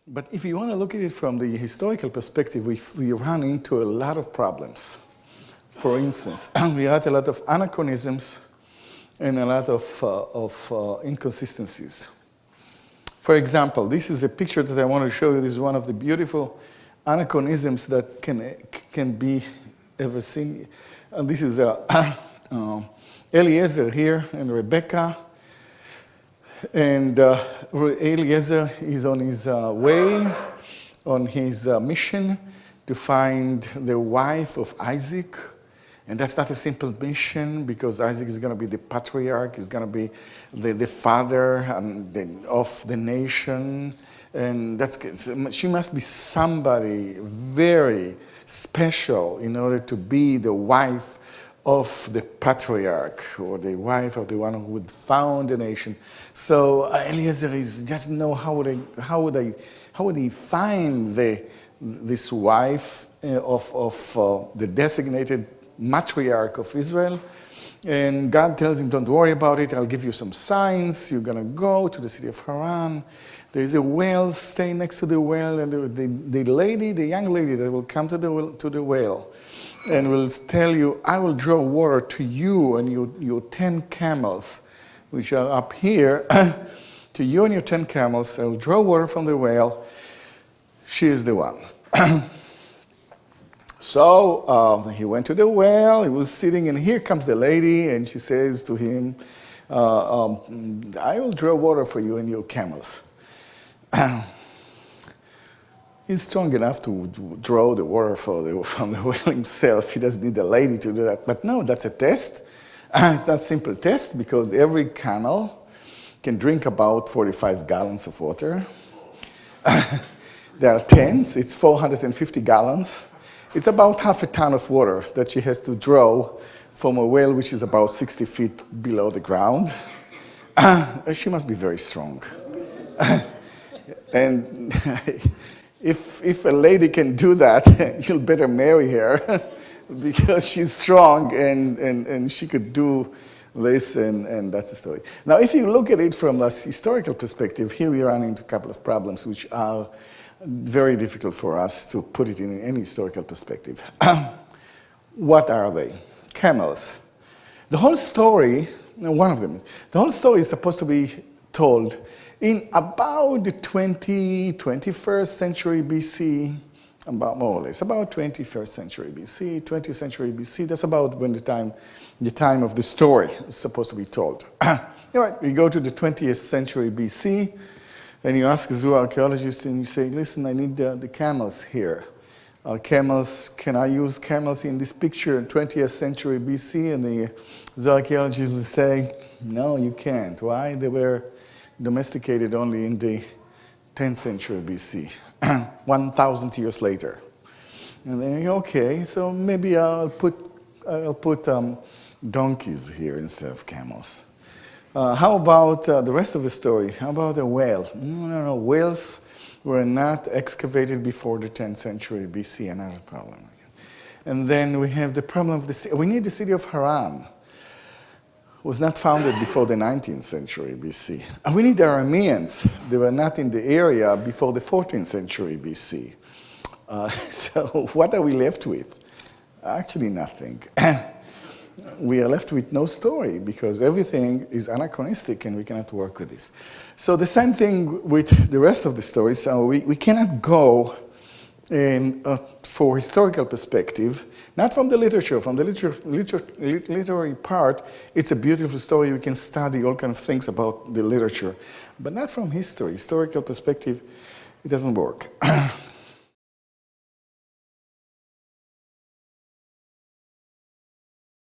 But if you want to look at it from the historical perspective, we run into a lot of problems. For instance, we had a lot of anachronisms and a lot of inconsistencies. For example, this is a picture that I want to show you. This is one of the beautiful anachronisms that can be ever seen. And this is Eliezer here and Rebecca. And Eliezer is on his way, on his mission to find the wife of Isaac. And that's not a simple mission, because Isaac is going to be the patriarch, he's going to be the father of the nation. And she must be somebody very special in order to be the wife of the patriarch, or the wife of the one who would found the nation. So Eliezer doesn't know how would he find this wife of the designated matriarch of Israel. And God tells him, don't worry about it, I'll give you some signs. You're going to go to the city of Haran. There's a well, stay next to the well, and the young lady that will come to the well and will tell you, I will draw water to you and your 10 camels, which are up here. To you and your 10 camels, I will draw water from the well. She is the one. So he went to the well, he was sitting, and here comes the lady, and she says to him, I will draw water for you and your camels. He's strong enough to draw the water from the well himself. He doesn't need the lady to do that. But no, that's a test. It's not a simple test, because every camel can drink about 45 gallons of water. There are 10s, it's 450 gallons. It's about half a ton of water that she has to draw from a well which is about 60 feet below the ground. She must be very strong. And if a lady can do that, you'll better marry her, because she's strong and she could do this, and that's the story. Now, if you look at it from a historical perspective, here we run into a couple of problems which are very difficult for us to put it in any historical perspective. What are they? Camels. The whole story, one of them, the whole story is supposed to be told in about the 21st century BC, about more or less, about 21st century BC, 20th century BC. That's about when the time of the story is supposed to be told. All right, we go to the 20th century BC, and you ask a zooarchaeologist, and you say, listen, I need the camels here. Camels, can I use camels in this picture, 20th century BC? And the zooarchaeologist will say, no, you can't. Why? They were domesticated only in the 10th century BC, 1,000 years later. And then, okay, so maybe I'll put donkeys here instead of camels. How about the rest of the story? How about a whale? No. Whales were not excavated before the 10th century BC, another problem. And then we have the problem of the city. We need the city of Haran. Was not founded before the 19th century BC. And we need the Arameans. They were not in the area before the 14th century BC. So what are we left with? Actually nothing. We are left with no story, because everything is anachronistic and we cannot work with this. So the same thing with the rest of the story. So we cannot go for historical perspective, not from the literature. From the literary part, it's a beautiful story. We can study all kinds of things about the literature, but not from history. Historical perspective, it doesn't work.